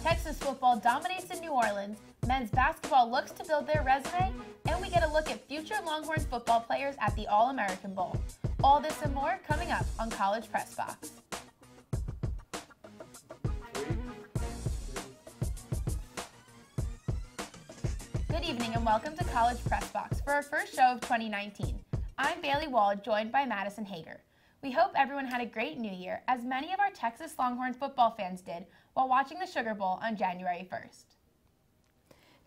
Texas football dominates in New Orleans, men's basketball looks to build their resume, and we get a look at future Longhorns football players at the All-American Bowl. All this and more coming up on College Press Box. Good evening and welcome to College Press Box for our first show of 2019. I'm Bailey Wald, joined by Madison Hager. We hope everyone had a great New Year, as many of our Texas Longhorns football fans did while watching the Sugar Bowl on January 1st.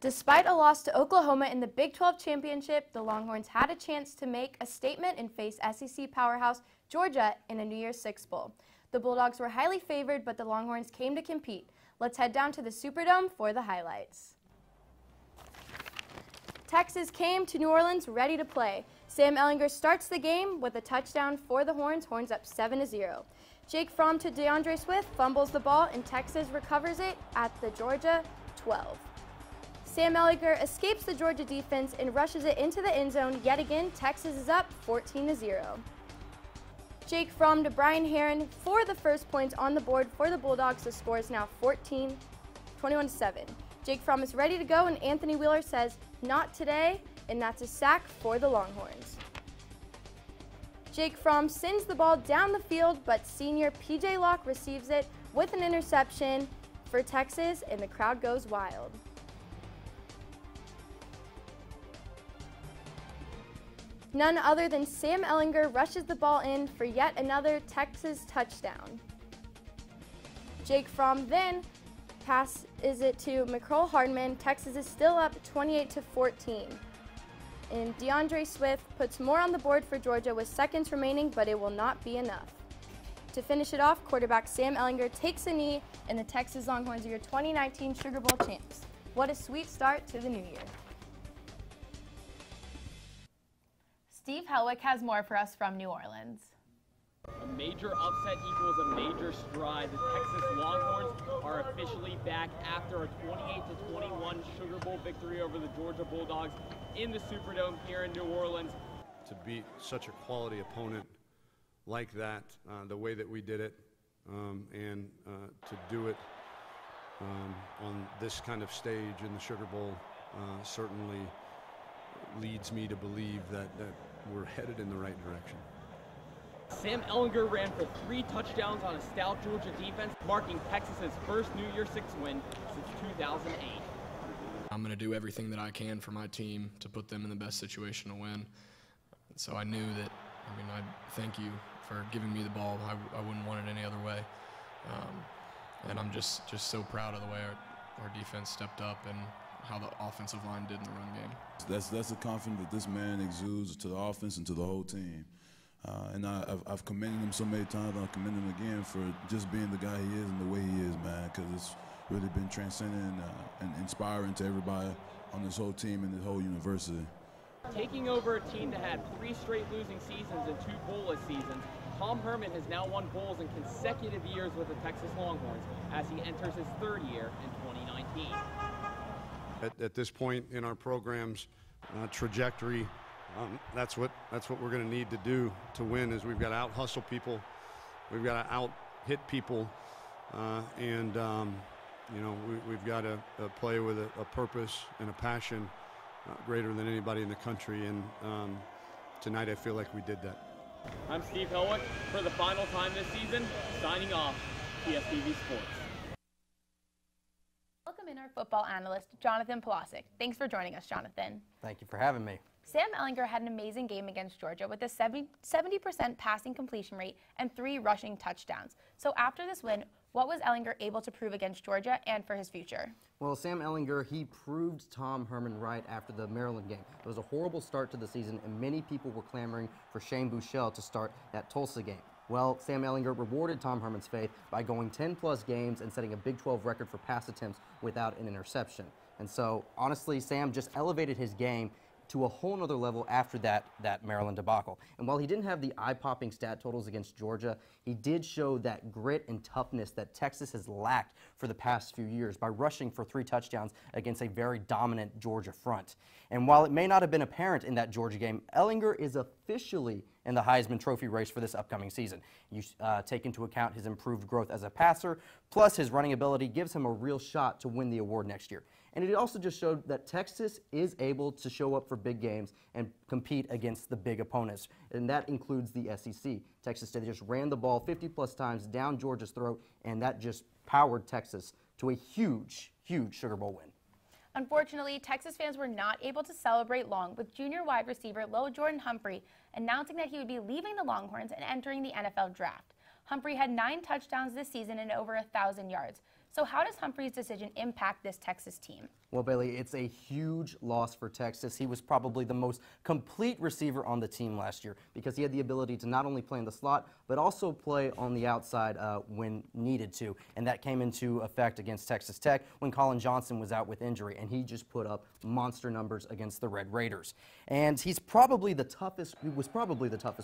Despite a loss to Oklahoma in the Big 12 Championship, the Longhorns had a chance to make a statement and face SEC powerhouse Georgia in a New Year's Six Bowl. The Bulldogs were highly favored, but the Longhorns came to compete. Let's head down to the Superdome for the highlights. Texas came to New Orleans ready to play. Sam Ehlinger starts the game with a touchdown for the Horns up 7-0. Jake Fromm to DeAndre Swift fumbles the ball and Texas recovers it at the Georgia 12. Sam Ehlinger escapes the Georgia defense and rushes it into the end zone. Yet again, Texas is up 14-0. Jake Fromm to Brian Herron for the first points on the board for the Bulldogs. The score is now 21-7. Jake Fromm is ready to go and Anthony Wheeler says, "Not today," and that's a sack for the Longhorns. Jake Fromm sends the ball down the field, but senior PJ Locke receives it with an interception for Texas, and the crowd goes wild. None other than Sam Ehlinger rushes the ball in for yet another Texas touchdown. Jake Fromm then passes it to McCole Hardman. Texas is still up 28-14. And DeAndre Swift puts more on the board for Georgia with seconds remaining, but it will not be enough. To finish it off, quarterback Sam Ehlinger takes a knee, and the Texas Longhorns are your 2019 Sugar Bowl champs. What a sweet start to the new year. Steve Helwick has more for us from New Orleans. A major upset equals a major stride. The Texas Longhorns are officially back after a 28-21 Sugar Bowl victory over the Georgia Bulldogs in the Superdome here in New Orleans. To beat such a quality opponent like that, the way that we did it, and to do it on this kind of stage in the Sugar Bowl certainly leads me to believe that we're headed in the right direction. Sam Ehlinger ran for 3 touchdowns on a stout Georgia defense, marking Texas's first New Year's Six win since 2008. I'm going to do everything that I can for my team to put them in the best situation to win. So I knew that, I thank you for giving me the ball. I wouldn't want it any other way. And I'm just so proud of the way our defense stepped up and how the offensive line did in the run game. That's the confidence that this man exudes to the offense and to the whole team. And I've commended him so many times, I'll commend him again for just being the guy he is and the way he is, man, because it's really been transcendent and inspiring to everybody on this whole team and this whole university. Taking over a team that had 3 straight losing seasons and 2 bowlless seasons, Tom Herman has now won bowls in consecutive years with the Texas Longhorns as he enters his 3rd year in 2019. At this point in our program's trajectory, that's what we're going to need to do to win. Is we've got to out hustle people, we've got to out hit people, and we've got to play with a purpose and a passion greater than anybody in the country. And tonight I feel like we did that. I'm Steve Helwick for the final time this season, signing off TSTV Sports. Welcome in our football analyst, Jonathan Polasek. Thanks for joining us, Jonathan. Thank you for having me. Sam Ehlinger had an amazing game against Georgia with a 70% passing completion rate and 3 rushing touchdowns. So after this win, what was Ehlinger able to prove against Georgia and for his future? Well, Sam Ehlinger, he proved Tom Herman right after the Maryland game. It was a horrible start to the season, and many people were clamoring for Shane Buechele to start that Tulsa game. Well, Sam Ehlinger rewarded Tom Herman's faith by going 10-plus games and setting a Big 12 record for pass attempts without an interception. And so, honestly, Sam just elevated his game to a whole nother level after that Maryland debacle. And while he didn't have the eye-popping stat totals against Georgia, he did show that grit and toughness that Texas has lacked for the past few years by rushing for 3 touchdowns against a very dominant Georgia front. And while it may not have been apparent in that Georgia game, Ehlinger is officially in the Heisman Trophy race for this upcoming season. You take into account his improved growth as a passer, plus his running ability gives him a real shot to win the award next year. And it also just showed that Texas is able to show up for big games and compete against the big opponents, and that includes the SEC. Texas State just ran the ball 50-plus times down Georgia's throat, and that just powered Texas to a huge, huge Sugar Bowl win. Unfortunately, Texas fans were not able to celebrate long, with junior wide receiver Lil Jordan Humphrey announcing that he would be leaving the Longhorns and entering the NFL draft. Humphrey had 9 touchdowns this season and over 1,000 yards. So how does Humphrey's decision impact this Texas team? Well, Bailey, it's a huge loss for Texas. He was probably the most complete receiver on the team last year because he had the ability to not only play in the slot, but also play on the outside when needed to. And that came into effect against Texas Tech when Colin Johnson was out with injury, and he just put up monster numbers against the Red Raiders. And he was probably the toughest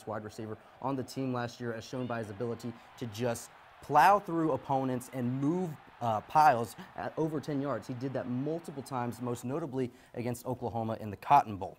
wide receiver on the team last year, as shown by his ability to just plow through opponents and move piles at over 10 yards. He did that multiple times, most notably against Oklahoma in the Cotton Bowl.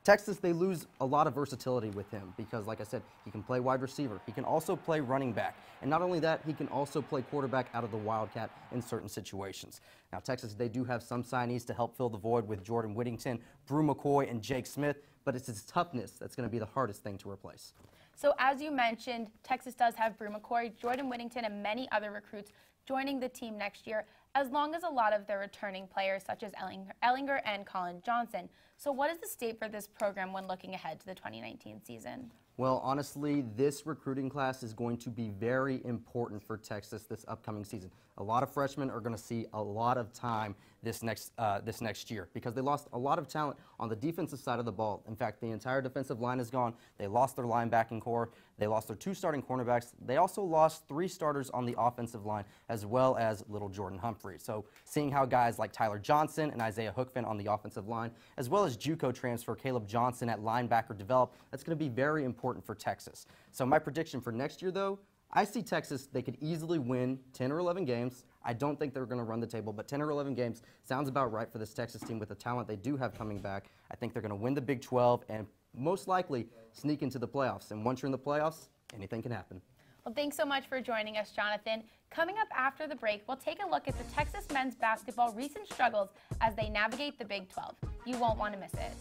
Texas, they lose a lot of versatility with him because, like I said, he can play wide receiver. He can also play running back. And not only that, he can also play quarterback out of the Wildcat in certain situations. Now, Texas, they do have some signees to help fill the void with Jordan Whittington, Brew McCoy, and Jake Smith, but it's his toughness that's going to be the hardest thing to replace. So as you mentioned, Texas does have Brew McCoy, Jordan Whittington, and many other recruits joining the team next year, as long as a lot of their returning players such as Ellinger and Colin Johnson. So what is the state for this program when looking ahead to the 2019 season? Well, honestly, this recruiting class is going to be very important for Texas this upcoming season. A lot of freshmen are going to see a lot of time this next year because they lost a lot of talent on the defensive side of the ball. In fact, the entire defensive line is gone. They lost their linebacking core. They lost their 2 starting cornerbacks. They also lost 3 starters on the offensive line, as well as little Jordan Humphrey. So seeing how guys like Tyler Johnson and Isaiah Hookfin on the offensive line, as well as JUCO transfer Caleb Johnson at linebacker develop, that's going to be very important for Texas. So my prediction for next year, though, I see Texas, they could easily win 10 or 11 games. I don't think they're going to run the table, but 10 or 11 games sounds about right for this Texas team with the talent they do have coming back. I think they're going to win the Big 12 and most likely sneak into the playoffs. And once you're in the playoffs, anything can happen. Well, thanks so much for joining us, Jonathan. Coming up after the break, we'll take a look at the Texas men's basketball recent struggles as they navigate the Big 12. You won't want to miss it.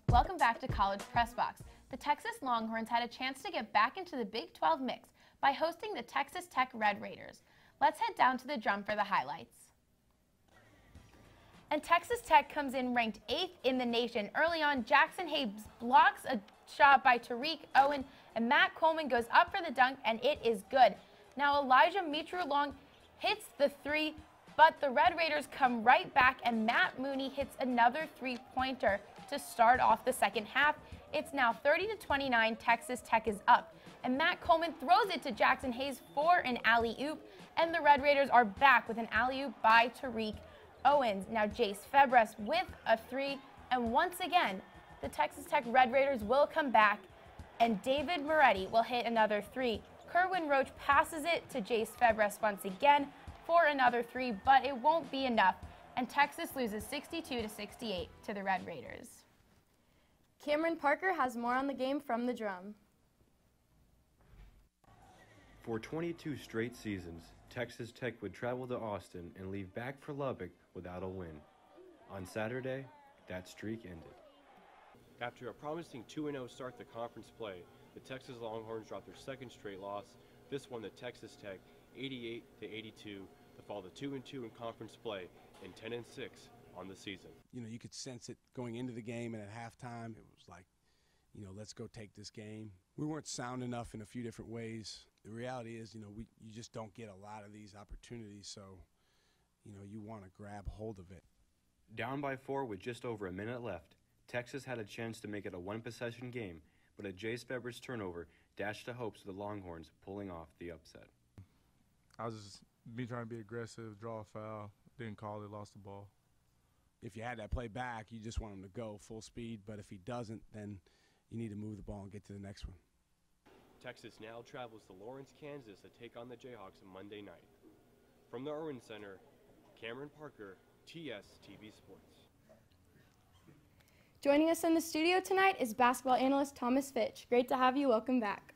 Welcome back to College Press Box. The Texas Longhorns had a chance to get back into the Big 12 mix by hosting the Texas Tech Red Raiders. Let's head down to the drum for the highlights. And Texas Tech comes in ranked 8th in the nation. Early on, Jackson Hayes blocks a shot by Tariq Owen, and Matt Coleman goes up for the dunk, and it is good. Now Elijah Mitru-Long hits the 3, but the Red Raiders come right back, and Matt Mooney hits another 3-pointer to start off the second half. It's now 30-29, Texas Tech is up. And Matt Coleman throws it to Jackson Hayes for an alley-oop, and the Red Raiders are back with an alley-oop by Tariq Owens. Now Jace Febres with a 3, and once again, the Texas Tech Red Raiders will come back, and David Moretti will hit another 3. Kerwin Roach passes it to Jace Febres once again for another 3, but it won't be enough, and Texas loses 62-68 to the Red Raiders. Cameron Parker has more on the game from the drum. For 22 straight seasons, Texas Tech would travel to Austin and leave back for Lubbock without a win. On Saturday, that streak ended. After a promising 2-0 start to conference play, the Texas Longhorns dropped their second straight loss, this one to Texas Tech 88-82 to fall to 2-2 in conference play and 10-6 on the season. You know, you could sense it going into the game, and at halftime it was like, you know, let's go take this game. We weren't sound enough in a few different ways. The reality is, you know, you just don't get a lot of these opportunities, so, you know, you want to grab hold of it. Down by 4 with just over a minute left, Texas had a chance to make it a one-possession game, but a Jace Febres turnover dashed the hopes of the Longhorns pulling off the upset. I was just trying to be aggressive, draw a foul, didn't call it, lost the ball. if you had that play back, you just want him to go full speed. But if he doesn't, then you need to move the ball and get to the next one. Texas now travels to Lawrence, Kansas to take on the Jayhawks on Monday night. From the Irwin Center, Cameron Parker, TSTV Sports. Joining us in the studio tonight is basketball analyst Thomas Fitch. Great to have you. Welcome back.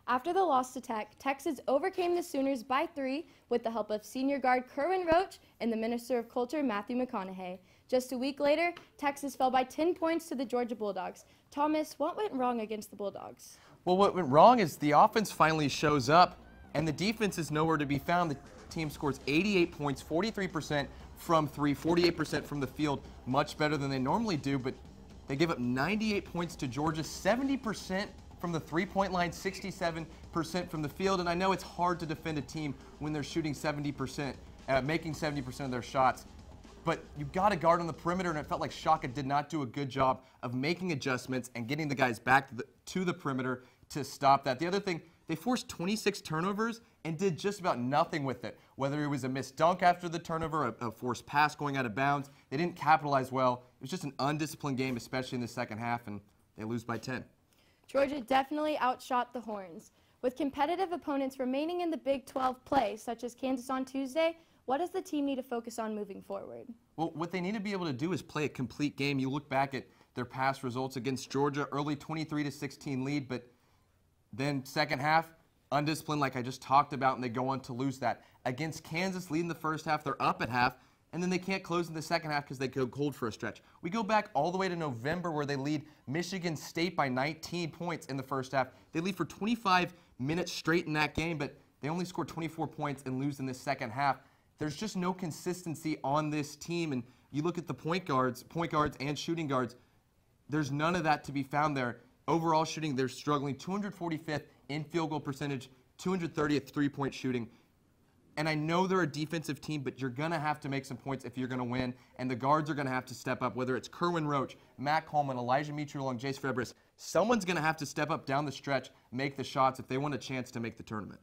After the loss to Tech, Texas overcame the Sooners by 3 with the help of senior guard Kerwin Roach and the Minister of Culture Matthew McConaughey. Just a week later, Texas fell by 10 points to the Georgia Bulldogs. Thomas, what went wrong against the Bulldogs? Well, what went wrong is the offense finally shows up and the defense is nowhere to be found. The team scores 88 points, 43% from 3, 48% from the field, much better than they normally do, but they give up 98 points to Georgia, 70% from the three-point line, 67% from the field. And I know it's hard to defend a team when they're shooting 70%, making 70% of their shots. But you've got to guard on the perimeter, and it felt like Shaka did not do a good job of making adjustments and getting the guys back to the perimeter to stop that. The other thing, they forced 26 turnovers and did just about nothing with it. Whether it was a missed dunk after the turnover, a forced pass going out of bounds, they didn't capitalize well. It was just an undisciplined game, especially in the second half, and they lose by 10. Georgia definitely outshot the Horns. With competitive opponents remaining in the Big 12 play, such as Kansas on Tuesday, what does the team need to focus on moving forward? Well, what they need to be able to do is play a complete game. You look back at their past results against Georgia, early 23-16 lead, but then second half, undisciplined like I just talked about, and they go on to lose that. Against Kansas, leading the first half, they're up at half, and then they can't close in the second half because they go cold for a stretch. We go back all the way to November where they lead Michigan State by 19 points in the first half. They lead for 25 minutes straight in that game, but they only score 24 points and lose in the second half. There's just no consistency on this team, and you look at the point guards and shooting guards, there's none of that to be found there. Overall shooting, they're struggling. 245th in field goal percentage, 230th three-point shooting. And I know they're a defensive team, but you're going to have to make some points if you're going to win, and the guards are going to have to step up, whether it's Kerwin Roach, Matt Coleman, Elijah Mitrulong, Jace Febres. Someone's going to have to step up down the stretch, make the shots if they want a chance to make the tournament.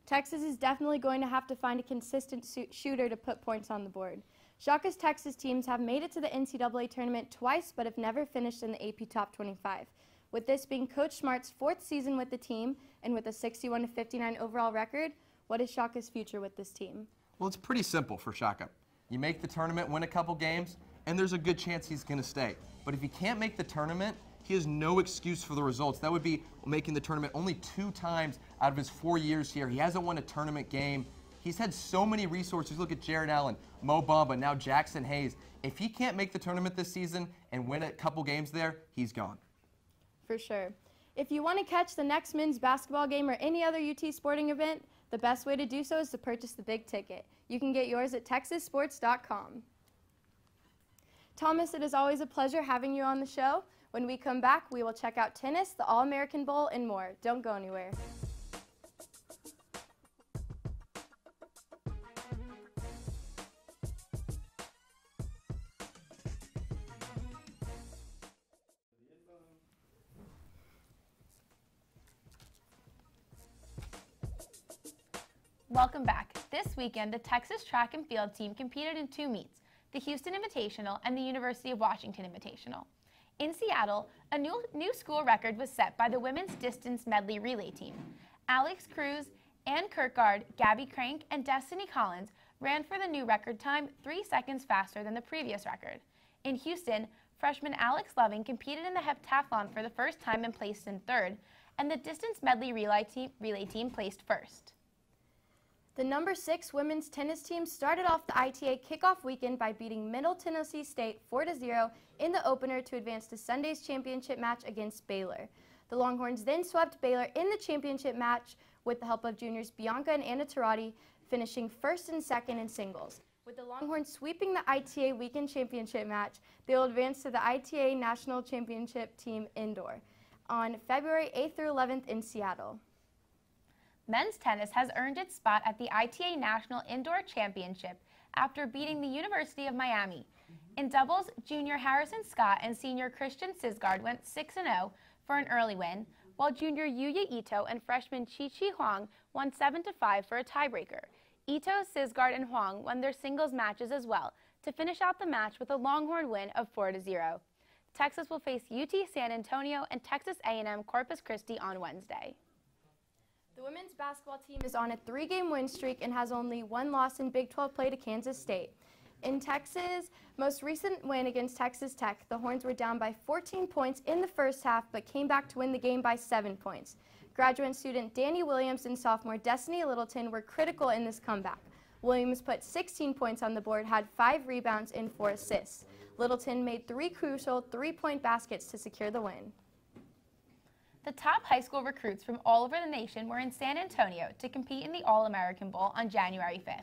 Texas is definitely going to have to find a consistent shooter to put points on the board. Shaka's Texas teams have made it to the NCAA tournament twice, but have never finished in the AP Top 25. With this being Coach Smart's 4th season with the team, and with a 61-59 overall record, what is Shaka's future with this team? Well, it's pretty simple for Shaka. You make the tournament, win a couple games, and there's a good chance he's going to stay. But if he can't make the tournament, he has no excuse for the results. That would be making the tournament only 2 times out of his 4 years here. He hasn't won a tournament game. He's had so many resources. Look at Jared Allen, Mo Bamba, now Jackson Hayes. If he can't make the tournament this season and win a couple games there, he's gone. For sure. If you want to catch the next men's basketball game or any other UT sporting event, the best way to do so is to purchase the big ticket. You can get yours at texassports.com. Thomas, it is always a pleasure having you on the show. When we come back, we will check out tennis, the All-American Bowl, and more. Don't go anywhere. Welcome back. This weekend, the Texas track and field team competed in 2 meets, the Houston Invitational and the University of Washington Invitational. In Seattle, a new school record was set by the women's distance medley relay team. Alex Cruz, Ann Kirkgard, Gabby Crank, and Destiny Collins ran for the new record time 3 seconds faster than the previous record. In Houston, freshman Alex Loving competed in the heptathlon for the first time and placed in 3rd, and the distance medley relay team placed 1st. The number 6 women's tennis team started off the ITA kickoff weekend by beating Middle Tennessee State 4-0 in the opener to advance to Sunday's championship match against Baylor. The Longhorns then swept Baylor in the championship match with the help of juniors Bianca and Anna Tarati, finishing 1st and 2nd in singles. With the Longhorns sweeping the ITA weekend championship match, they will advance to the ITA National Championship Team Indoor on February 8th through 11th in Seattle. Men's tennis has earned its spot at the ITA National Indoor Championship after beating the University of Miami. In doubles, junior Harrison Scott and senior Christian Sisgard went 6-0 for an early win, while junior Yuya Ito and freshman Chi-Chi Huang won 7-5 for a tiebreaker. Ito, Sisgard, and Huang won their singles matches as well, to finish out the match with a Longhorn win of 4-0. Texas will face UT San Antonio and Texas A&M Corpus Christi on Wednesday. The women's basketball team is on a 3-game win streak and has only one loss in Big 12 play to Kansas State. In Texas' most recent win against Texas Tech, the Horns were down by 14 points in the first half but came back to win the game by 7 points. Graduate student Danny Williams and sophomore Destiny Littleton were critical in this comeback. Williams put 16 points on the board, had 5 rebounds and 4 assists. Littleton made 3 crucial 3-point baskets to secure the win. The top high school recruits from all over the nation were in San Antonio to compete in the All-American Bowl on January 5th.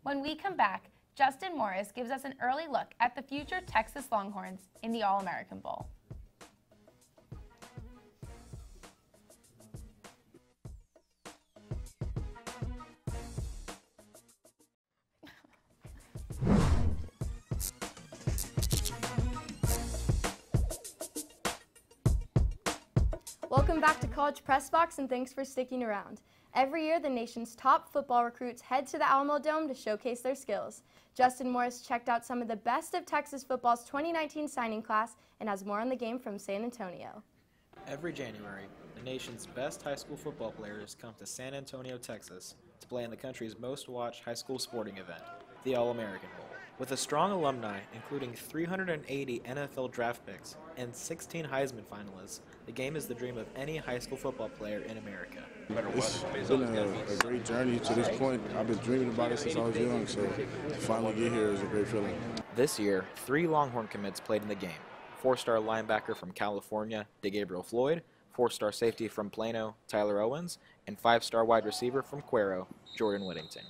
When we come back, Justin Morris gives us an early look at the future Texas Longhorns in the All-American Bowl. Welcome back to College Press Box, and thanks for sticking around. Every year, the nation's top football recruits head to the Alamo Dome to showcase their skills. Justin Morris checked out some of the best of Texas football's 2019 signing class and has more on the game from San Antonio. Every January, the nation's best high school football players come to San Antonio, Texas to play in the country's most watched high school sporting event, the All-American Bowl. With a strong alumni, including 380 NFL draft picks and 16 Heisman finalists, the game is the dream of any high school football player in America. It's been a great journey to this point. I've been dreaming about it since I was young, so to finally get here is a great feeling. This year, 3 Longhorn commits played in the game. 4-star linebacker from California, DeGabriel Floyd, 4-star safety from Plano, Tyler Owens, and 5-star wide receiver from Cuero, Jordan Whittington.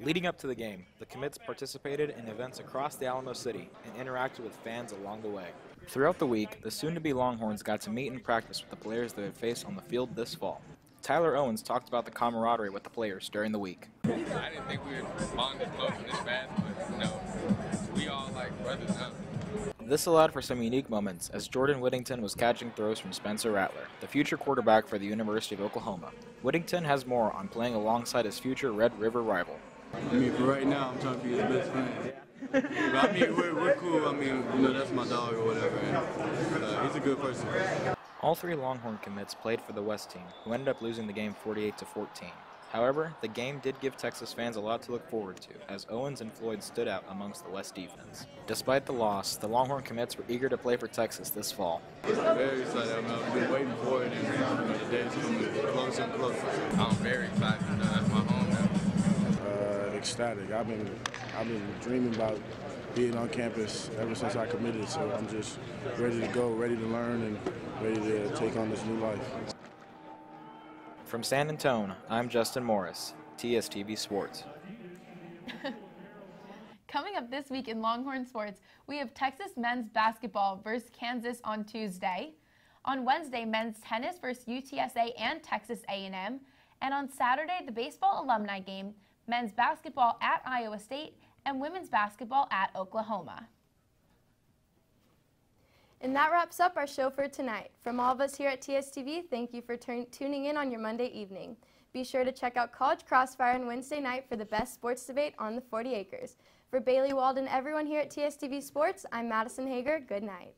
Leading up to the game, the commits participated in events across the Alamo City and interacted with fans along the way. Throughout the week, the soon-to-be Longhorns got to meet and practice with the players they would face on the field this fall. Tyler Owens talked about the camaraderie with the players during the week. I didn't think we would bond this close and this bad, but we all like brothers now. This allowed for some unique moments as Jordan Whittington was catching throws from Spencer Rattler, the future quarterback for the University of Oklahoma. Whittington has more on playing alongside his future Red River rival. I mean, for right now, I'm trying to be his best friend. But I mean, we're cool. I mean, that's my dog or whatever, and he's a good person. All 3 Longhorn commits played for the West team, who ended up losing the game 48-14. However, the game did give Texas fans a lot to look forward to, as Owens and Floyd stood out amongst the West defense. Despite the loss, the Longhorn commits were eager to play for Texas this fall. Very excited. I've been waiting for it, and the day's coming closer and closer. I'm very excited. That's my home now. Ecstatic. I've been dreaming about being on campus ever since I committed, so I'm just ready to go, ready to learn, and ready to take on this new life. From San Antonio, I'm Justin Morris, TSTV Sports. Coming up this week in Longhorn Sports, we have Texas men's basketball versus Kansas on Tuesday. On Wednesday, men's tennis versus UTSA and Texas A&M. And on Saturday, the baseball alumni game, men's basketball at Iowa State, and women's basketball at Oklahoma. And that wraps up our show for tonight. From all of us here at TSTV, thank you for tuning in on your Monday evening. Be sure to check out College Crossfire on Wednesday night for the best sports debate on the 40 acres. For Bailey, Wald, and everyone here at TSTV Sports, I'm Madison Hager. Good night.